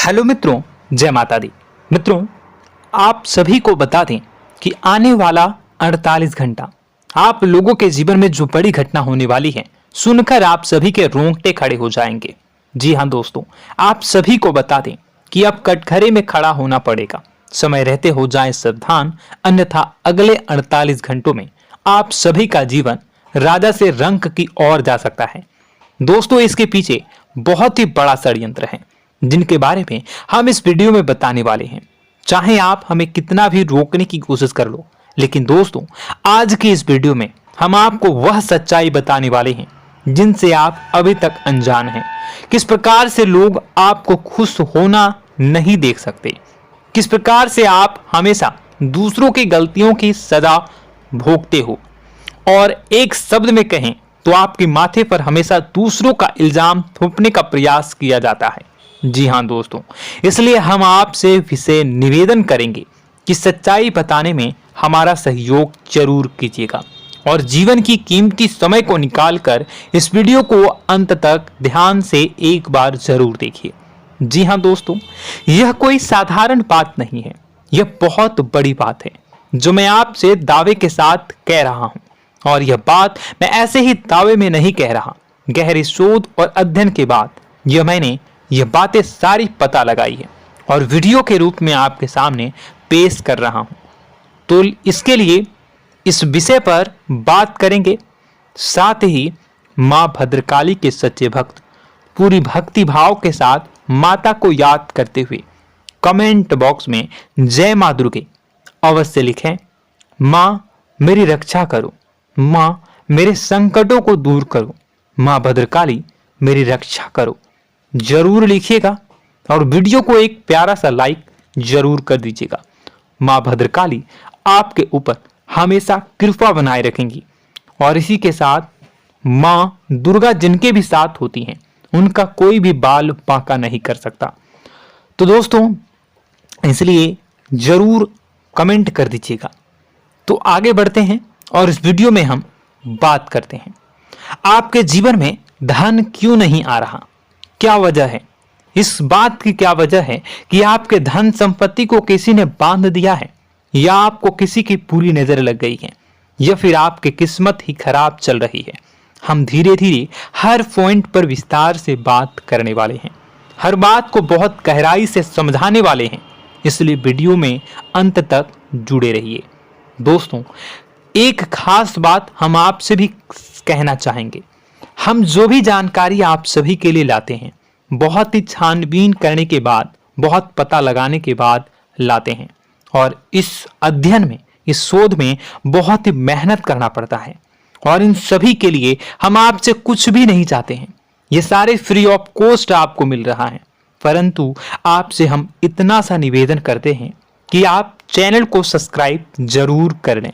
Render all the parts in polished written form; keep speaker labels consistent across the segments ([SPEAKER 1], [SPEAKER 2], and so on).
[SPEAKER 1] Hello मित्रों, जय माता दी। मित्रों, आप सभी को बता दें कि आने वाला 48 घंटा आप लोगों के जीवन में जो बड़ी घटना होने वाली है, सुनकर आप सभी के रोंगटे खड़े हो जाएंगे। जी हाँ दोस्तों, आप सभी को बता दें कि अब कटघरे में खड़ा होना पड़ेगा। समय रहते हो जाए सावधान, अन्यथा अगले 48 घंटों में आप सभी का जीवन राजा से रंक की ओर जा सकता है। दोस्तों, इसके पीछे बहुत ही बड़ा षड्यंत्र है जिनके बारे में हम इस वीडियो में बताने वाले हैं। चाहे आप हमें कितना भी रोकने की कोशिश कर लो, लेकिन दोस्तों आज की इस वीडियो में हम आपको वह सच्चाई बताने वाले हैं जिनसे आप अभी तक अनजान हैं। किस प्रकार से लोग आपको खुश होना नहीं देख सकते, किस प्रकार से आप हमेशा दूसरों की गलतियों की सजा भोगते हो, और एक शब्द में कहें तो आपके माथे पर हमेशा दूसरों का इल्जाम थोपने का प्रयास किया जाता है। जी हाँ दोस्तों, इसलिए हम आपसे विशेष निवेदन करेंगे कि सच्चाई बताने में हमारा सहयोग जरूर कीजिएगा और जीवन की कीमती समय को निकालकर इस वीडियो को अंत तक ध्यान से एक बार जरूर देखिए। जी हाँ दोस्तों, यह कोई साधारण बात नहीं है, यह बहुत बड़ी बात है जो मैं आपसे दावे के साथ कह रहा हूं। और यह बात मैं ऐसे ही दावे में नहीं कह रहा, गहरी शोध और अध्ययन के बाद मैंने यह बातें सारी पता लगाई है और वीडियो के रूप में आपके सामने पेश कर रहा हूं। तो इसके लिए इस विषय पर बात करेंगे। साथ ही मां भद्रकाली के सच्चे भक्त पूरी भक्ति भाव के साथ माता को याद करते हुए कमेंट बॉक्स में जय मां दुर्गे अवश्य लिखें। मां मेरी रक्षा करो, मां मेरे संकटों को दूर करो, मां भद्रकाली मेरी रक्षा करो, जरूर लिखिएगा और वीडियो को एक प्यारा सा लाइक जरूर कर दीजिएगा। मां भद्रकाली आपके ऊपर हमेशा कृपा बनाए रखेंगी और इसी के साथ मां दुर्गा जिनके भी साथ होती हैं उनका कोई भी बाल बांका नहीं कर सकता। तो दोस्तों, इसलिए जरूर कमेंट कर दीजिएगा। तो आगे बढ़ते हैं और इस वीडियो में हम बात करते हैं, आपके जीवन में धन क्यों नहीं आ रहा, क्या वजह है। इस बात की क्या वजह है कि आपके धन संपत्ति को किसी ने बांध दिया है, या आपको किसी की पूरी नजर लग गई है, या फिर आपकी किस्मत ही खराब चल रही है। हम धीरे धीरे हर पॉइंट पर विस्तार से बात करने वाले हैं, हर बात को बहुत गहराई से समझाने वाले हैं, इसलिए वीडियो में अंत तक जुड़े रहिए। दोस्तों, एक खास बात हम आपसे भी कहना चाहेंगे, हम जो भी जानकारी आप सभी के लिए लाते हैं बहुत ही छानबीन करने के बाद, बहुत पता लगाने के बाद लाते हैं, और इस अध्ययन में, इस शोध में बहुत ही मेहनत करना पड़ता है। और इन सभी के लिए हम आपसे कुछ भी नहीं चाहते हैं, ये सारे फ्री ऑफ कॉस्ट आपको मिल रहा है, परंतु आपसे हम इतना सा निवेदन करते हैं कि आप चैनल को सब्सक्राइब जरूर कर लें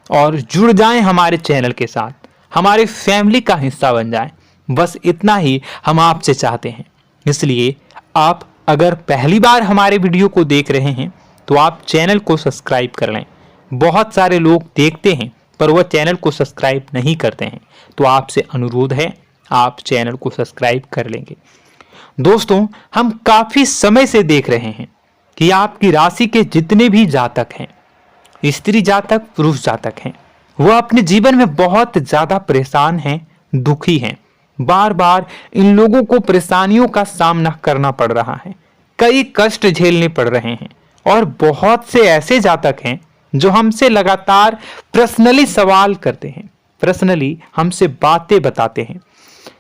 [SPEAKER 1] और जुड़ जाएं हमारे चैनल के साथ, हमारे फैमिली का हिस्सा बन जाएं। बस इतना ही हम आपसे चाहते हैं। इसलिए आप अगर पहली बार हमारे वीडियो को देख रहे हैं तो आप चैनल को सब्सक्राइब कर लें। बहुत सारे लोग देखते हैं पर वह चैनल को सब्सक्राइब नहीं करते हैं, तो आपसे अनुरोध है आप चैनल को सब्सक्राइब कर लेंगे। दोस्तों, हम काफी समय से देख रहे हैं कि आपकी राशि के जितने भी जातक हैं, स्त्री जातक, पुरुष जातक हैं, वह अपने जीवन में बहुत ज्यादा परेशान हैं, दुखी हैं। बार बार इन लोगों को परेशानियों का सामना करना पड़ रहा है, कई कष्ट झेलने पड़ रहे हैं, और बहुत से ऐसे जातक हैं जो हमसे लगातार पर्सनली सवाल करते हैं, पर्सनली हमसे बातें बताते हैं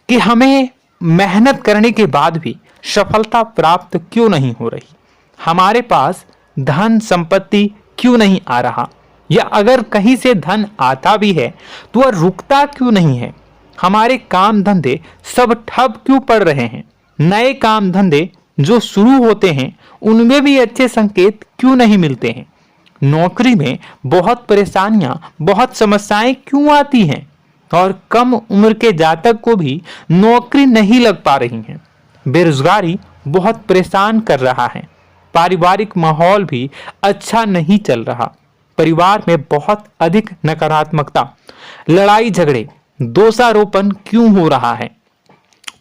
[SPEAKER 1] कि हमें मेहनत करने के बाद भी सफलता प्राप्त क्यों नहीं हो रही, हमारे पास धन संपत्ति क्यों नहीं आ रहा, या अगर कहीं से धन आता भी है तो वह रुकता क्यों नहीं है, हमारे काम धंधे सब ठप क्यों पड़ रहे हैं, नए काम धंधे जो शुरू होते हैं उनमें भी अच्छे संकेत क्यों नहीं मिलते हैं, नौकरी में बहुत परेशानियां, बहुत समस्याएं क्यों आती हैं, और कम उम्र के जातक को भी नौकरी नहीं लग पा रही है, बेरोजगारी बहुत परेशान कर रहा है, पारिवारिक माहौल भी अच्छा नहीं चल रहा, परिवार में बहुत अधिक नकारात्मकता, लड़ाई झगड़े, दोषारोपण क्यों हो रहा है,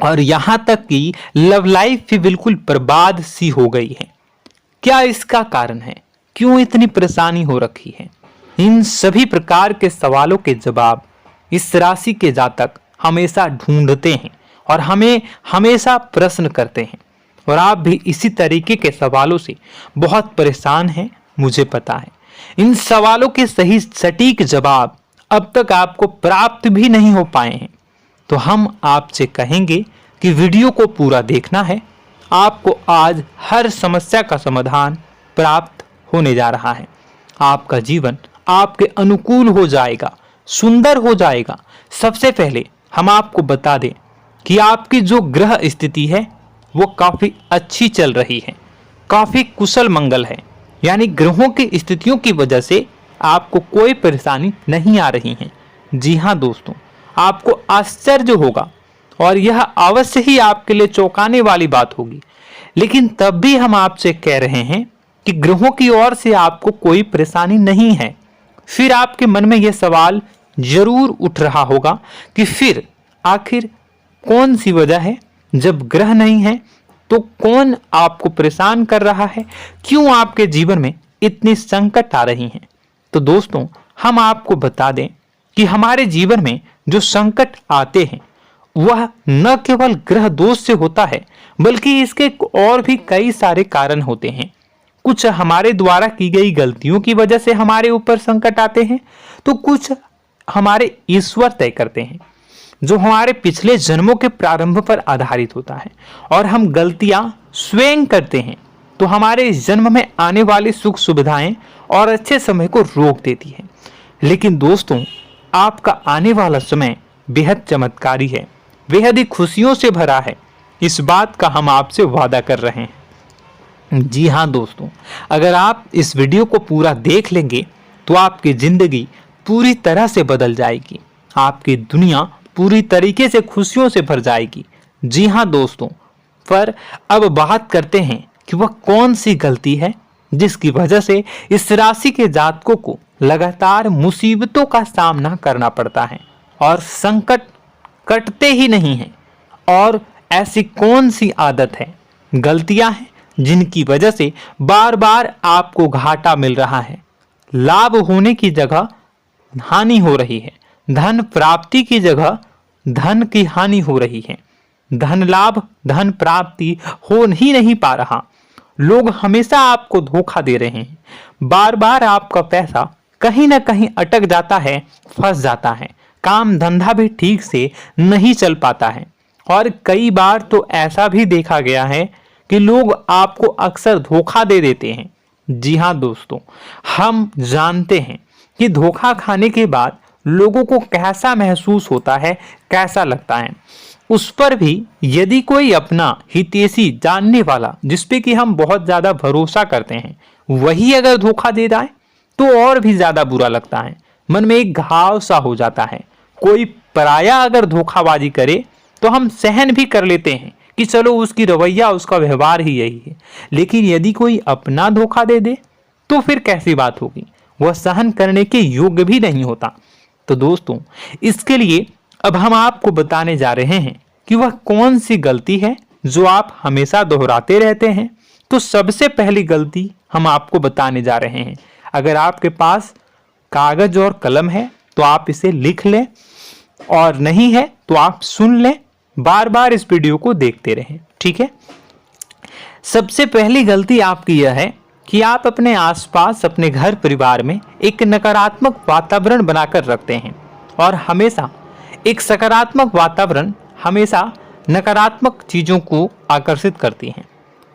[SPEAKER 1] और यहां तक कि लव लाइफ भी बिल्कुल बर्बाद सी हो गई है। क्या इसका कारण है? क्यों इतनी परेशानी हो रखी है? इन सभी प्रकार के सवालों के जवाब इस राशि के जातक हमेशा ढूंढते हैं और हमें हमेशा प्रश्न करते हैं। और आप भी इसी तरीके के सवालों से बहुत परेशान हैं, मुझे पता है। इन सवालों के सही सटीक जवाब अब तक आपको प्राप्त भी नहीं हो पाए हैं। तो हम आपसे कहेंगे कि वीडियो को पूरा देखना है। आपको आज हर समस्या का समाधान प्राप्त होने जा रहा है। आपका जीवन आपके अनुकूल हो जाएगा, सुंदर हो जाएगा। सबसे पहले हम आपको बता दें कि आपकी जो ग्रह स्थिति है वो काफी अच्छी चल रही है, काफी कुशल मंगल है। यानी ग्रहों की स्थितियों की वजह से आपको कोई परेशानी नहीं आ रही है। जी हाँ दोस्तों, आपको आश्चर्य होगा और यह अवश्य ही आपके लिए चौंकाने वाली बात होगी। लेकिन तब भी हम आपसे कह रहे हैं कि ग्रहों की ओर से आपको कोई परेशानी नहीं है। फिर आपके मन में यह सवाल जरूर उठ रहा होगा कि फिर आखिर कौन सी वजह है? जब ग्रह नहीं है तो कौन आपको परेशान कर रहा है? क्यों आपके जीवन में इतनी संकट आ रही हैं? तो दोस्तों, हम आपको बता दें कि हमारे जीवन में जो संकट आते हैं वह न केवल ग्रह दोष से होता है, बल्कि इसके और भी कई सारे कारण होते हैं। कुछ हमारे द्वारा की गई गलतियों की वजह से हमारे ऊपर संकट आते हैं, तो कुछ हमारे ईश्वर तय करते हैं, जो हमारे पिछले जन्मों के प्रारंभ पर आधारित होता है। और हम गलतियां स्वयं करते हैं तो हमारे इस जन्म में आने वाली सुख सुविधाएं और अच्छे समय को रोक देती है। लेकिन दोस्तों, आपका आने वाला समय बेहद चमत्कारी है, बेहद ही खुशियों से भरा है। इस बात का हम आपसे वादा कर रहे हैं। जी हाँ दोस्तों, अगर आप इस वीडियो को पूरा देख लेंगे तो आपकी जिंदगी पूरी तरह से बदल जाएगी, आपकी दुनिया पूरी तरीके से खुशियों से भर जाएगी। जी हाँ दोस्तों, पर अब बात करते हैं कि वह कौन सी गलती है जिसकी वजह से इस राशि के जातकों को लगातार मुसीबतों का सामना करना पड़ता है और संकट कटते ही नहीं हैं। और ऐसी कौन सी आदत है, गलतियां हैं जिनकी वजह से बार बार आपको घाटा मिल रहा है, लाभ होने की जगह हानि हो रही है, धन प्राप्ति की जगह धन की हानि हो रही है, धन लाभ धन प्राप्ति हो ही नहीं पा रहा, लोग हमेशा आपको धोखा दे रहे हैं, बार बार आपका पैसा कहीं ना कहीं अटक जाता है, फंस जाता है, काम धंधा भी ठीक से नहीं चल पाता है। और कई बार तो ऐसा भी देखा गया है कि लोग आपको अक्सर धोखा दे देते हैं। जी हाँ दोस्तों, हम जानते हैं कि धोखा खाने के बाद लोगों को कैसा महसूस होता है, कैसा लगता है। उस पर भी यदि कोई अपना हितैषी जानने वाला, जिसपे कि हम बहुत ज्यादा भरोसा करते हैं, वही अगर धोखा दे जाए तो और भी ज्यादा बुरा लगता है, मन में एक घाव सा हो जाता है। कोई पराया अगर धोखाबाजी करे तो हम सहन भी कर लेते हैं कि चलो उसकी रवैया, उसका व्यवहार ही यही है। लेकिन यदि कोई अपना धोखा दे दे तो फिर कैसी बात होगी, वह सहन करने के योग्य भी नहीं होता। तो दोस्तों, इसके लिए अब हम आपको बताने जा रहे हैं कि वह कौन सी गलती है जो आप हमेशा दोहराते रहते हैं। तो सबसे पहली गलती हम आपको बताने जा रहे हैं। अगर आपके पास कागज और कलम है तो आप इसे लिख लें, और नहीं है तो आप सुन लें, बार बार इस वीडियो को देखते रहें, ठीक है। सबसे पहली गलती आपकी यह है कि आप अपने आसपास, अपने घर परिवार में एक नकारात्मक वातावरण बनाकर रखते हैं। और हमेशा एक सकारात्मक वातावरण हमेशा नकारात्मक चीजों को आकर्षित करती हैं,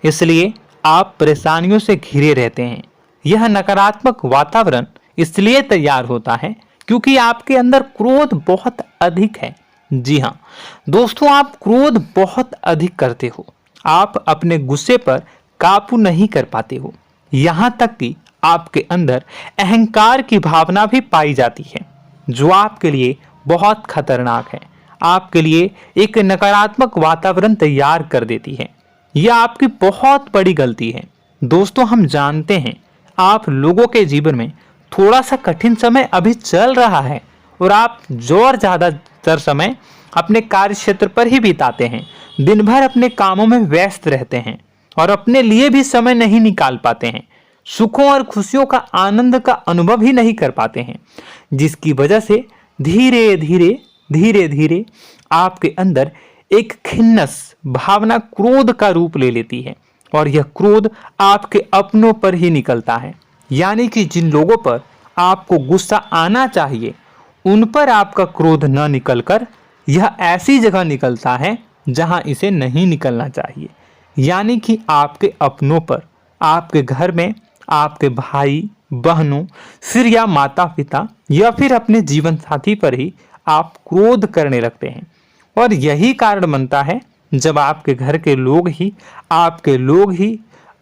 [SPEAKER 1] इसलिए आप परेशानियों से घिरे रहते हैं। यह नकारात्मक वातावरण इसलिए तैयार होता है क्योंकि आपके अंदर क्रोध बहुत अधिक है। जी हाँ दोस्तों, आप क्रोध बहुत अधिक करते हो, आप अपने गुस्से पर काबू नहीं कर पाते हो, यहाँ तक कि आपके अंदर अहंकार की भावना भी पाई जाती है, जो आपके लिए बहुत खतरनाक है, आपके लिए एक नकारात्मक वातावरण तैयार कर देती है। यह आपकी बहुत बड़ी गलती है। दोस्तों, हम जानते हैं आप लोगों के जीवन में थोड़ा सा कठिन समय अभी चल रहा है और आप और ज्यादातर समय अपने कार्य क्षेत्र पर ही बिताते हैं, दिन भर अपने कामों में व्यस्त रहते हैं और अपने लिए भी समय नहीं निकाल पाते हैं, सुखों और खुशियों का आनंद का अनुभव ही नहीं कर पाते हैं, जिसकी वजह से धीरे धीरे धीरे धीरे आपके अंदर एक खिन्नस भावना क्रोध का रूप ले लेती है और यह क्रोध आपके अपनों पर ही निकलता है। यानी कि जिन लोगों पर आपको गुस्सा आना चाहिए उन पर आपका क्रोध न निकलकर यह ऐसी जगह निकलता है जहां इसे नहीं निकलना चाहिए। यानी कि आपके अपनों पर, आपके घर में आपके भाई बहनों, फिर या माता पिता या फिर अपने जीवन साथी पर ही आप क्रोध करने लगते हैं। और यही कारण बनता है जब आपके घर के लोग ही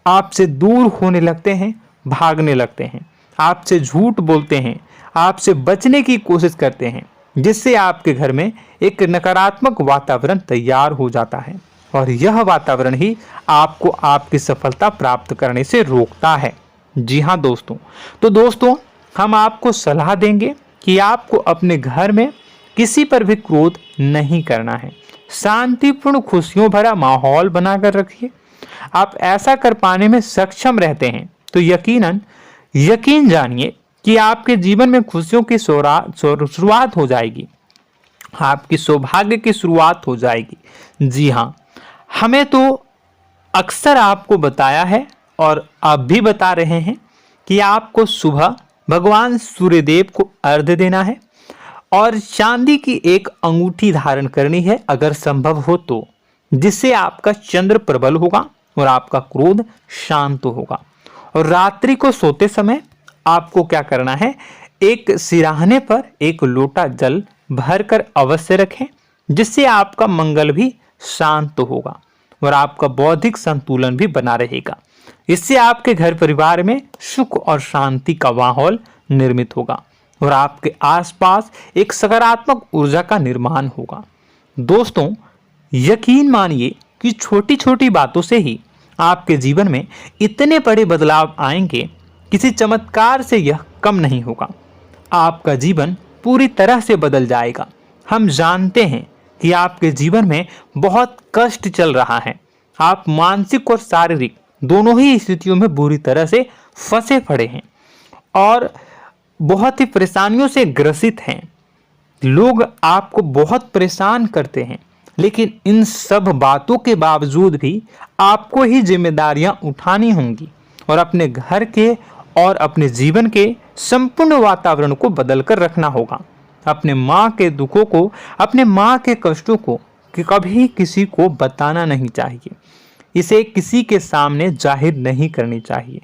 [SPEAKER 1] आपसे दूर होने लगते हैं, भागने लगते हैं, आपसे झूठ बोलते हैं, आपसे बचने की कोशिश करते हैं, जिससे आपके घर में एक नकारात्मक वातावरण तैयार हो जाता है और यह वातावरण ही आपको आपकी सफलता प्राप्त करने से रोकता है। जी हाँ दोस्तों, तो दोस्तों हम आपको सलाह देंगे कि आपको अपने घर में किसी पर भी क्रोध नहीं करना है। शांतिपूर्ण खुशियों भरा माहौल बनाकर रखिए। आप ऐसा कर पाने में सक्षम रहते हैं तो यकीन जानिए कि आपके जीवन में खुशियों की शुरुआत हो जाएगी, आपकी सौभाग्य की शुरुआत हो जाएगी। जी हाँ, हमें तो अक्सर आपको बताया है और आप भी बता रहे हैं कि आपको सुबह भगवान सूर्यदेव को अर्घ्य देना है और चांदी की एक अंगूठी धारण करनी है अगर संभव हो तो, जिससे आपका चंद्र प्रबल होगा और आपका क्रोध शांत होगा। और रात्रि को सोते समय आपको क्या करना है, एक सिराहने पर एक लोटा जल भरकर अवश्य रखें, जिससे आपका मंगल भी शांत होगा और आपका बौद्धिक संतुलन भी बना रहेगा। इससे आपके घर परिवार में सुख और शांति का माहौल निर्मित होगा और आपके आसपास एक सकारात्मक ऊर्जा का निर्माण होगा। दोस्तों यकीन मानिए कि छोटी छोटी बातों से ही आपके जीवन में इतने बड़े बदलाव आएंगे, किसी चमत्कार से यह कम नहीं होगा। आपका जीवन पूरी तरह से बदल जाएगा। हम जानते हैं कि आपके जीवन में बहुत कष्ट चल रहा है, आप मानसिक और शारीरिक दोनों ही स्थितियों में बुरी तरह से फंसे पड़े हैं और बहुत ही परेशानियों से ग्रसित हैं। लोग आपको बहुत परेशान करते हैं, लेकिन इन सब बातों के बावजूद भी आपको ही जिम्मेदारियां उठानी होंगी और अपने घर के और अपने जीवन के संपूर्ण वातावरण को बदलकर रखना होगा। अपने माँ के दुखों को, अपने माँ के कष्टों को कभी किसी को बताना नहीं चाहिए, इसे किसी के सामने जाहिर नहीं करनी चाहिए।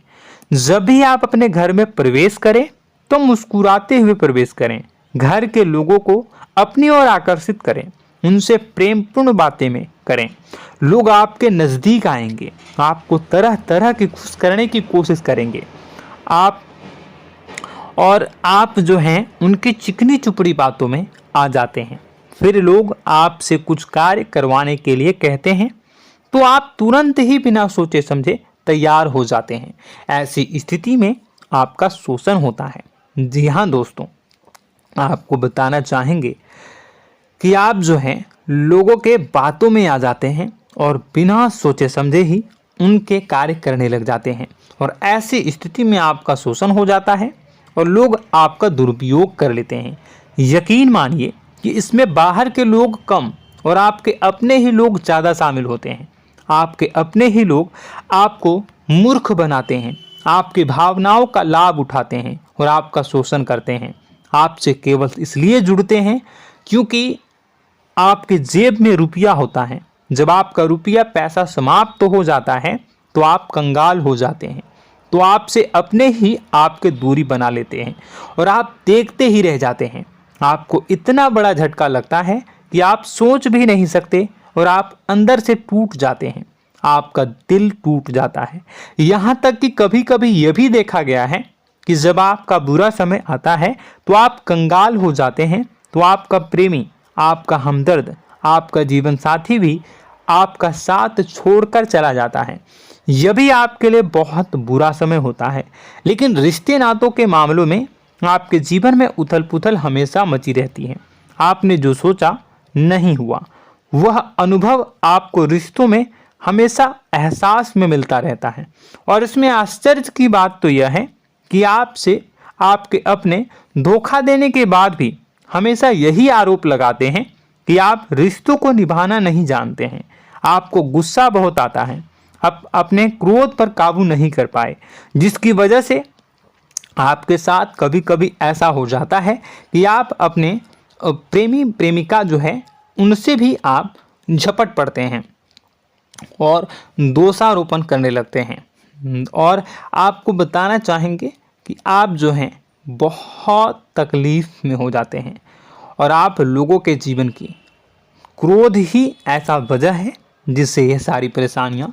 [SPEAKER 1] जब भी आप अपने घर में प्रवेश करें तो मुस्कुराते हुए प्रवेश करें, घर के लोगों को अपनी ओर आकर्षित करें, उनसे प्रेमपूर्ण बातें में करें। लोग आपके नज़दीक आएंगे, आपको तरह तरह की खुश करने की कोशिश करेंगे। आप जो हैं उनकी चिकनी चुपड़ी बातों में आ जाते हैं। फिर लोग आपसे कुछ कार्य करवाने के लिए कहते हैं तो आप तुरंत ही बिना सोचे समझे तैयार हो जाते हैं। ऐसी स्थिति में आपका शोषण होता है। जी हाँ दोस्तों, आपको बताना चाहेंगे कि आप जो हैं लोगों के बातों में आ जाते हैं और बिना सोचे समझे ही उनके कार्य करने लग जाते हैं और ऐसी स्थिति में आपका शोषण हो जाता है और लोग आपका दुरुपयोग कर लेते हैं। यकीन मानिए कि इसमें बाहर के लोग कम और आपके अपने ही लोग ज़्यादा शामिल होते हैं। आपके अपने ही लोग आपको मूर्ख बनाते हैं, आपकी भावनाओं का लाभ उठाते हैं और आपका शोषण करते हैं। आपसे केवल इसलिए जुड़ते हैं क्योंकि आपके जेब में रुपया होता है। जब आपका रुपया पैसा समाप्त हो जाता है तो आप कंगाल हो जाते हैं, तो आपसे अपने ही आपके दूरी बना लेते हैं और आप देखते ही रह जाते हैं। आपको इतना बड़ा झटका लगता है कि आप सोच भी नहीं सकते और आप अंदर से टूट जाते हैं, आपका दिल टूट जाता है। यहाँ तक कि कभी कभी यह भी देखा गया है कि जब आपका बुरा समय आता है तो आप कंगाल हो जाते हैं, तो आपका प्रेमी, आपका हमदर्द, आपका जीवन साथी भी आपका साथ छोड़कर चला जाता है। यह भी आपके लिए बहुत बुरा समय होता है। लेकिन रिश्ते नातों के मामलों में आपके जीवन में उथल पुथल हमेशा मची रहती है। आपने जो सोचा नहीं हुआ। वह अनुभव आपको रिश्तों में हमेशा एहसास में मिलता रहता है। और इसमें आश्चर्य की बात तो यह है कि आपसे आपके अपने धोखा देने के बाद भी हमेशा यही आरोप लगाते हैं कि आप रिश्तों को निभाना नहीं जानते हैं। आपको गुस्सा बहुत आता है, आप अपने क्रोध पर काबू नहीं कर पाए, जिसकी वजह से आपके साथ कभी कभी ऐसा हो जाता है कि आप अपने प्रेमी प्रेमिका जो है उनसे भी आप झपट पड़ते हैं और दोषारोपण करने लगते हैं। और आपको बताना चाहेंगे कि आप जो हैं बहुत तकलीफ में हो जाते हैं और आप लोगों के जीवन की क्रोध ही ऐसा वजह है जिससे यह सारी परेशानियां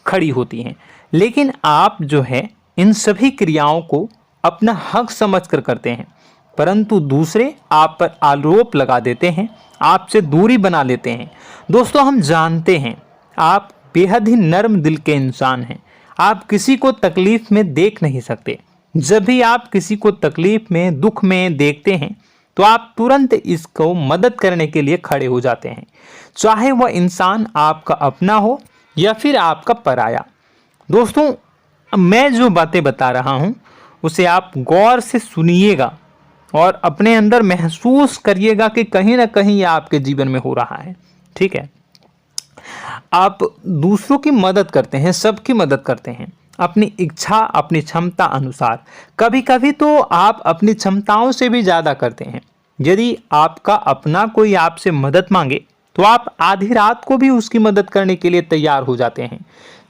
[SPEAKER 1] खड़ी होती हैं। लेकिन आप जो है इन सभी क्रियाओं को अपना हक समझकर करते हैं, परंतु दूसरे आप पर आरोप लगा देते हैं, आपसे दूरी बना लेते हैं। दोस्तों, हम जानते हैं आप बेहद ही नर्म दिल के इंसान हैं। आप किसी को तकलीफ में देख नहीं सकते। जब भी आप किसी को तकलीफ में, दुख में देखते हैं तो आप तुरंत इसको मदद करने के लिए खड़े हो जाते हैं, चाहे वह इंसान आपका अपना हो या फिर आपका पराया। दोस्तों, मैं जो बातें बता रहा हूं उसे आप गौर से सुनिएगा और अपने अंदर महसूस करिएगा कि कहीं ना कहीं यह आपके जीवन में हो रहा है। ठीक है, आप दूसरों की मदद करते हैं, सबकी मदद करते हैं अपनी इच्छा, अपनी क्षमता अनुसार। कभी कभी तो आप अपनी क्षमताओं से भी ज़्यादा करते हैं। यदि आपका अपना कोई आपसे मदद मांगे तो आप आधी रात को भी उसकी मदद करने के लिए तैयार हो जाते हैं।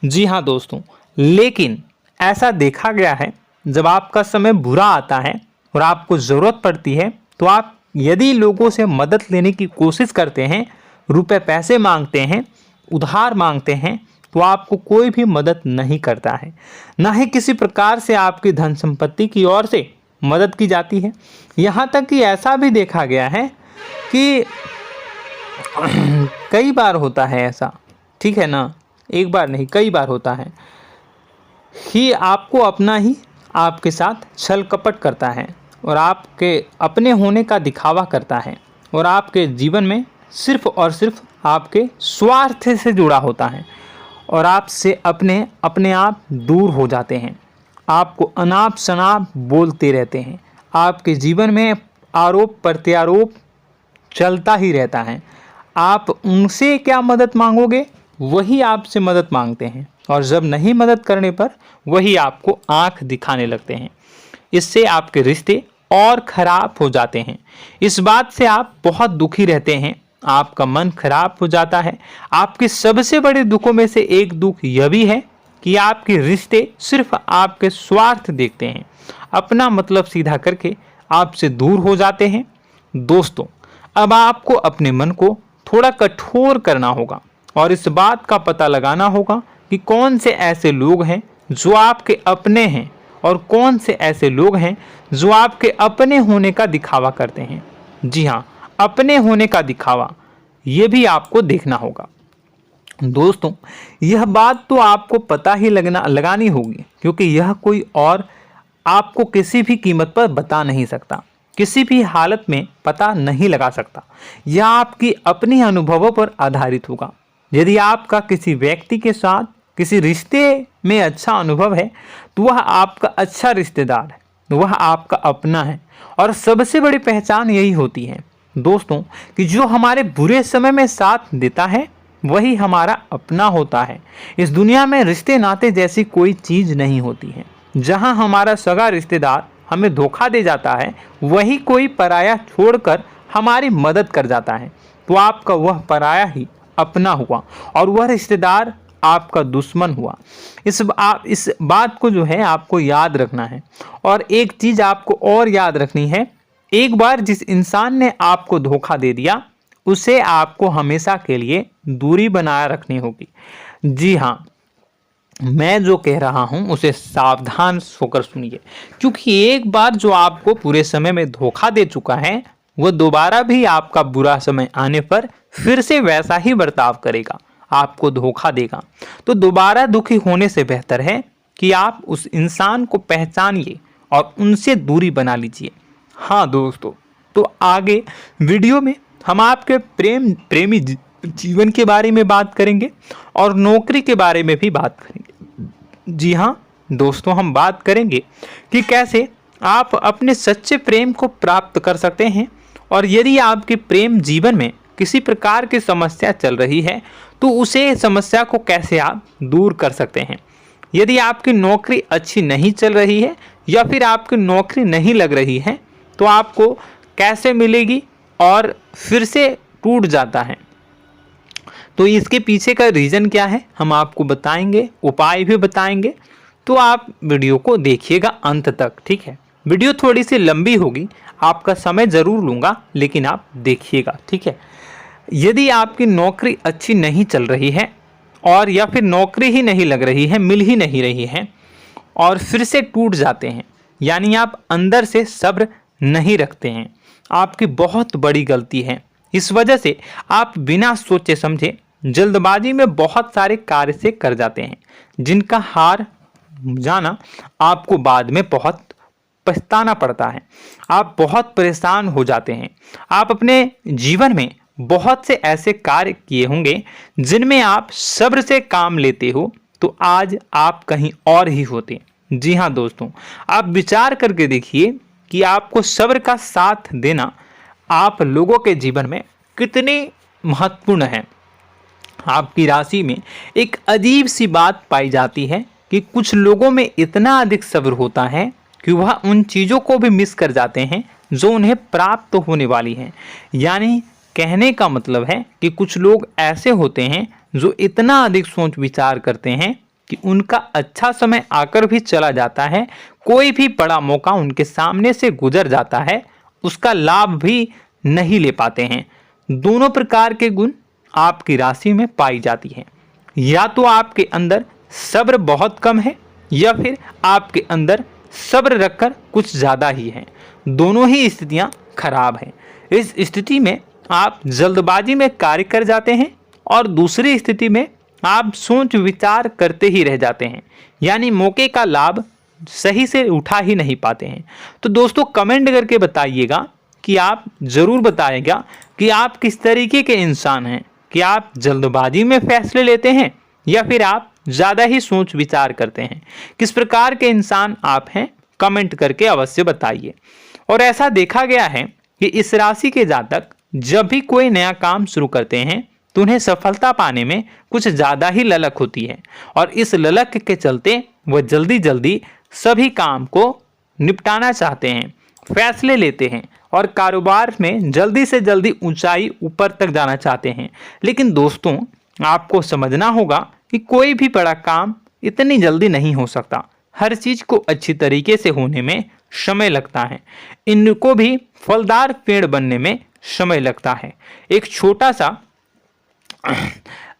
[SPEAKER 1] जी हाँ दोस्तों, लेकिन ऐसा देखा गया है जब आपका समय बुरा आता है और आपको ज़रूरत पड़ती है तो आप यदि लोगों से मदद लेने की कोशिश करते हैं, रुपए पैसे मांगते हैं, उधार मांगते हैं, तो आपको कोई भी मदद नहीं करता है। ना ही किसी प्रकार से आपकी धन संपत्ति की ओर से मदद की जाती है। यहाँ तक कि ऐसा भी देखा गया है कि कई बार होता है ऐसा, ठीक है ना, एक बार नहीं कई बार होता है कि आपको अपना ही आपके साथ छल कपट करता है और आपके अपने होने का दिखावा करता है और आपके जीवन में सिर्फ और सिर्फ आपके स्वार्थ से जुड़ा होता है और आपसे अपने आप दूर हो जाते हैं। आपको अनाप शनाप बोलते रहते हैं। आपके जीवन में आरोप प्रत्यारोप चलता ही रहता है। आप उनसे क्या मदद मांगोगे, वही आपसे मदद मांगते हैं और जब नहीं मदद करने पर वही आपको आंख दिखाने लगते हैं। इससे आपके रिश्ते और खराब हो जाते हैं। इस बात से आप बहुत दुखी रहते हैं, आपका मन खराब हो जाता है। आपके सबसे बड़े दुखों में से एक दुख यह भी है कि आपके रिश्ते सिर्फ आपके स्वार्थ देखते हैं, अपना मतलब सीधा करके आपसे दूर हो जाते हैं। दोस्तों, अब आपको अपने मन को थोड़ा कठोर करना होगा और इस बात का पता लगाना होगा कि कौन से ऐसे लोग हैं जो आपके अपने हैं और कौन से ऐसे लोग हैं जो आपके अपने होने का दिखावा करते हैं। जी हाँ, अपने होने का दिखावा, ये भी आपको देखना होगा। दोस्तों, यह बात तो आपको पता ही लगानी होगी, क्योंकि यह कोई और आपको किसी भी कीमत पर बता नहीं सकता, किसी भी हालत में पता नहीं लगा सकता। यह आपकी अपनी अनुभवों पर आधारित होगा। यदि आपका किसी व्यक्ति के साथ किसी रिश्ते में अच्छा अनुभव है तो वह आपका अच्छा रिश्तेदार है, वह आपका अपना है। और सबसे बड़ी पहचान यही होती है दोस्तों कि जो हमारे बुरे समय में साथ देता है वही हमारा अपना होता है। इस दुनिया में रिश्ते नाते जैसी कोई चीज़ नहीं होती है। जहां हमारा सगा रिश्तेदार हमें धोखा दे जाता है, वही कोई पराया छोड़कर हमारी मदद कर जाता है, तो आपका वह पराया ही अपना हुआ और वह रिश्तेदार आपका दुश्मन हुआ। इस बात को जो है आपको याद रखना है। और एक चीज़ आपको और याद रखनी है, एक बार जिस इंसान ने आपको धोखा दे दिया उसे आपको हमेशा के लिए दूरी बनाए रखनी होगी। जी हाँ, मैं जो कह रहा हूं उसे सावधान होकर सुनिए, क्योंकि एक बार जो आपको पूरे समय में धोखा दे चुका है वह दोबारा भी आपका बुरा समय आने पर फिर से वैसा ही बर्ताव करेगा, आपको धोखा देगा। तो दोबारा दुखी होने से बेहतर है कि आप उस इंसान को पहचानिए और उनसे दूरी बना लीजिए। हाँ दोस्तों, तो आगे वीडियो में हम आपके प्रेमी जीवन के बारे में बात करेंगे और नौकरी के बारे में भी बात करेंगे। जी हाँ दोस्तों, हम बात करेंगे कि कैसे आप अपने सच्चे प्रेम को प्राप्त कर सकते हैं, और यदि आपके प्रेम जीवन में किसी प्रकार की समस्या चल रही है तो उसे समस्या को कैसे आप दूर कर सकते हैं। यदि आपकी नौकरी अच्छी नहीं चल रही है या फिर आपकी नौकरी नहीं लग रही है तो आपको कैसे मिलेगी और फिर से टूट जाता है, तो इसके पीछे का रीज़न क्या है हम आपको बताएंगे, उपाय भी बताएंगे। तो आप वीडियो को देखिएगा अंत तक, ठीक है। वीडियो थोड़ी सी लंबी होगी, आपका समय ज़रूर लूँगा, लेकिन आप देखिएगा, ठीक है। यदि आपकी नौकरी अच्छी नहीं चल रही है और या फिर नौकरी ही नहीं लग रही है, मिल ही नहीं रही है और फिर से टूट जाते हैं, यानी आप अंदर से सब्र नहीं रखते हैं, आपकी बहुत बड़ी गलती है। इस वजह से आप बिना सोचे समझे जल्दबाजी में बहुत सारे कार्य से कर जाते हैं, जिनका हार जाना आपको बाद में बहुत पछताना पड़ता है। आप बहुत परेशान हो जाते हैं। आप अपने जीवन में बहुत से ऐसे कार्य किए होंगे जिनमें आप सब्र से काम लेते हो, तो आज आप कहीं और ही होते। जी हाँ दोस्तों, आप विचार करके देखिए कि आपको सब्र का साथ देना आप लोगों के जीवन में कितने महत्वपूर्ण है। आपकी राशि में एक अजीब सी बात पाई जाती है कि कुछ लोगों में इतना अधिक सब्र होता है कि वह उन चीज़ों को भी मिस कर जाते हैं जो उन्हें प्राप्त होने वाली हैं। यानी कहने का मतलब है कि कुछ लोग ऐसे होते हैं जो इतना अधिक सोच विचार करते हैं कि उनका अच्छा समय आकर भी चला जाता है, कोई भी बड़ा मौका उनके सामने से गुजर जाता है, उसका लाभ भी नहीं ले पाते हैं। दोनों प्रकार के गुण आपकी राशि में पाई जाती है। या तो आपके अंदर सब्र बहुत कम है या फिर आपके अंदर सब्र रखकर कुछ ज़्यादा ही है। दोनों ही स्थितियाँ खराब हैं। इस स्थिति में आप जल्दबाजी में कार्य कर जाते हैं और दूसरी स्थिति में आप सोच विचार करते ही रह जाते हैं, यानी मौके का लाभ सही से उठा ही नहीं पाते हैं। तो दोस्तों कमेंट करके बताइएगा कि आप ज़रूर बताइएगा कि आप किस तरीके के इंसान हैं, कि आप जल्दबाजी में फैसले लेते हैं या फिर आप ज़्यादा ही सोच विचार करते हैं। किस प्रकार के इंसान आप हैं, कमेंट करके अवश्य बताइए। और ऐसा देखा गया है कि इस राशि के जातक जब भी कोई नया काम शुरू करते हैं तो उन्हें सफलता पाने में कुछ ज़्यादा ही ललक होती है, और इस ललक के चलते वह जल्दी जल्दी सभी काम को निपटाना चाहते हैं, फैसले लेते हैं और कारोबार में जल्दी से जल्दी ऊंचाई ऊपर तक जाना चाहते हैं। लेकिन दोस्तों आपको समझना होगा कि कोई भी बड़ा काम इतनी जल्दी नहीं हो सकता। हर चीज़ को अच्छी तरीके से होने में समय लगता है। इनको भी फलदार पेड़ बनने में समय लगता है। एक छोटा सा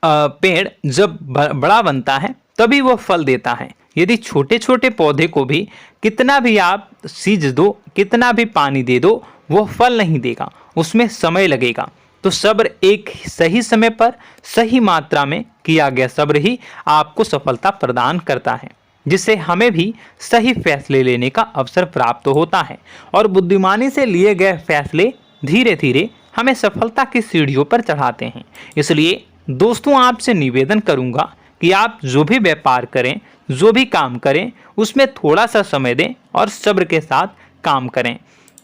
[SPEAKER 1] पेड़ जब बड़ा बनता है तभी वो फल देता है। यदि छोटे छोटे पौधे को भी कितना भी आप सींच दो, कितना भी पानी दे दो, वो फल नहीं देगा, उसमें समय लगेगा। तो सब्र एक सही समय पर सही मात्रा में किया गया सब्र ही आपको सफलता प्रदान करता है, जिससे हमें भी सही फैसले लेने का अवसर प्राप्त होता है और बुद्धिमानी से लिए गए फैसले धीरे धीरे हमें सफलता की सीढ़ियों पर चढ़ाते हैं। इसलिए दोस्तों आपसे निवेदन करूंगा कि आप जो भी व्यापार करें, जो भी काम करें, उसमें थोड़ा सा समय दें और सब्र के साथ काम करें।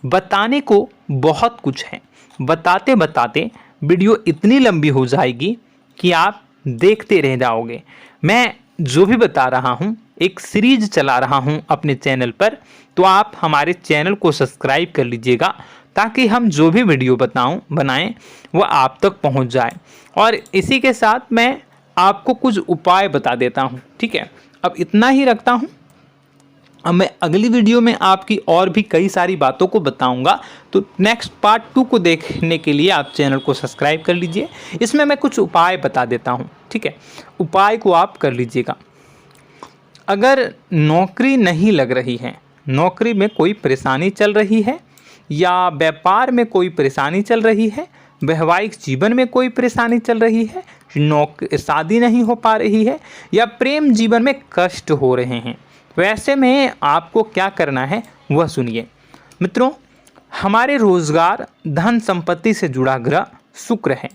[SPEAKER 1] बताने को बहुत कुछ है, बताते बताते वीडियो इतनी लंबी हो जाएगी कि आप देखते रह जाओगे। मैं जो भी बता रहा हूँ एक सीरीज चला रहा हूँ अपने चैनल पर, तो आप हमारे चैनल को सब्सक्राइब कर लीजिएगा ताकि हम जो भी वीडियो बनाएं वो आप तक पहुँच जाए। और इसी के साथ मैं आपको कुछ उपाय बता देता हूँ, ठीक है। अब इतना ही रखता हूँ। अब मैं अगली वीडियो में आपकी और भी कई सारी बातों को बताऊंगा, तो नेक्स्ट पार्ट 2 को देखने के लिए आप चैनल को सब्सक्राइब कर लीजिए। इसमें मैं कुछ उपाय बता देता हूं, ठीक है। उपाय को आप कर लीजिएगा। अगर नौकरी नहीं लग रही है, नौकरी में कोई परेशानी चल रही है, या व्यापार में कोई परेशानी चल रही है, वैवाहिक जीवन में कोई परेशानी चल रही है, शादी नहीं हो पा रही है, या प्रेम जीवन में कष्ट हो रहे हैं, वैसे में आपको क्या करना है वह सुनिए। मित्रों, हमारे रोजगार धन संपत्ति से जुड़ा ग्रह शुक्र है,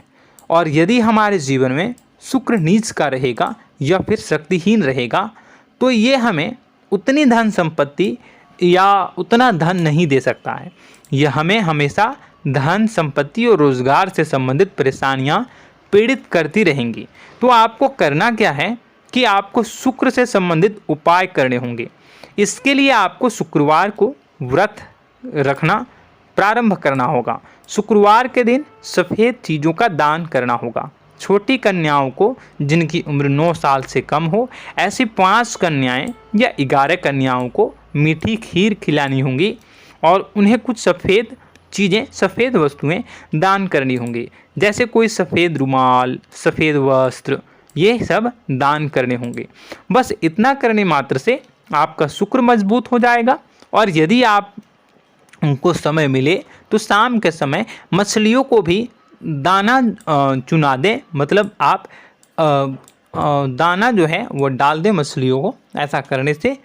[SPEAKER 1] और यदि हमारे जीवन में शुक्र नीच का रहेगा या फिर शक्तिहीन रहेगा तो ये हमें उतनी धन संपत्ति या उतना धन नहीं दे सकता है। यह हमें हमेशा धन संपत्ति और रोजगार से संबंधित परेशानियां पीड़ित करती रहेंगी। तो आपको करना क्या है कि आपको शुक्र से संबंधित उपाय करने होंगे। इसके लिए आपको शुक्रवार को व्रत रखना प्रारंभ करना होगा। शुक्रवार के दिन सफ़ेद चीज़ों का दान करना होगा। छोटी कन्याओं को जिनकी उम्र 9 साल से कम हो, ऐसी 5 कन्याएं या 11 कन्याओं को मीठी खीर खिलानी होंगी और उन्हें कुछ सफ़ेद चीज़ें, सफ़ेद वस्तुएं दान करनी होंगी, जैसे कोई सफ़ेद रुमाल, सफ़ेद वस्त्र, ये सब दान करने होंगे। बस इतना करने मात्र से आपका शुक्र मजबूत हो जाएगा। और यदि आप उनको समय मिले तो शाम के समय मछलियों को भी दाना चुना दें, मतलब आप दाना जो है वो डाल दें मछलियों को। ऐसा करने से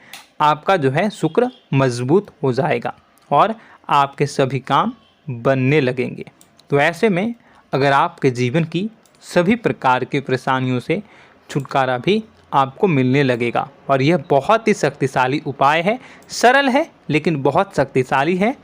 [SPEAKER 1] आपका जो है शुक्र मजबूत हो जाएगा और आपके सभी काम बनने लगेंगे। तो ऐसे में अगर आपके जीवन की सभी प्रकार की परेशानियों से छुटकारा भी आपको मिलने लगेगा। और यह बहुत ही शक्तिशाली उपाय है, सरल है लेकिन बहुत शक्तिशाली है।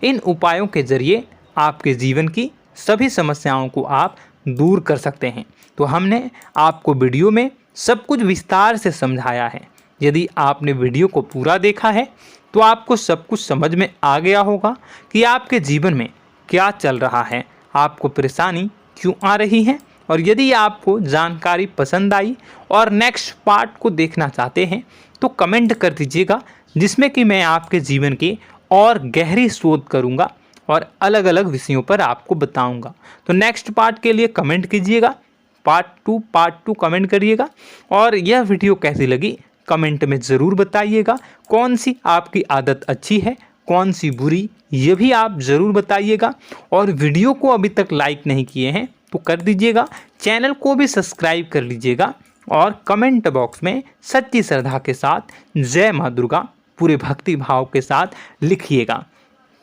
[SPEAKER 1] इन उपायों के ज़रिए आपके जीवन की सभी समस्याओं को आप दूर कर सकते हैं। तो हमने आपको वीडियो में सब कुछ विस्तार से समझाया है। यदि आपने वीडियो को पूरा देखा है तो आपको सब कुछ समझ में आ गया होगा कि आपके जीवन में क्या चल रहा है, आपको परेशानी क्यों आ रही है। और यदि आपको जानकारी पसंद आई और नेक्स्ट पार्ट को देखना चाहते हैं तो कमेंट कर दीजिएगा, जिसमें कि मैं आपके जीवन की और गहरी शोध करूंगा और अलग अलग विषयों पर आपको बताऊंगा। तो नेक्स्ट पार्ट के लिए कमेंट कीजिएगा, पार्ट टू कमेंट करिएगा। और यह वीडियो कैसी लगी कमेंट में ज़रूर बताइएगा। कौन सी आपकी आदत अच्छी है, कौन सी बुरी, ये भी आप ज़रूर बताइएगा। और वीडियो को अभी तक लाइक नहीं किए हैं तो कर दीजिएगा, चैनल को भी सब्सक्राइब कर लीजिएगा और कमेंट बॉक्स में सच्ची श्रद्धा के साथ जय माँ दुर्गा पूरे भक्ति भाव के साथ लिखिएगा।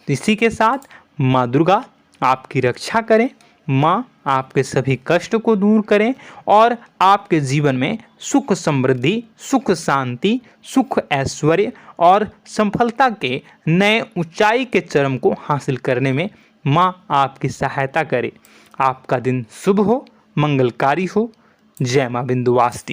[SPEAKER 1] इसी के साथ माँ दुर्गा आपकी रक्षा करें, माँ आपके सभी कष्ट को दूर करें और आपके जीवन में सुख समृद्धि, सुख शांति, सुख ऐश्वर्य और सफलता के नए ऊंचाई के चरम को हासिल करने में माँ आपकी सहायता करे। आपका दिन शुभ हो, मंगलकारी हो। जय माँ विंध्यवासिनी।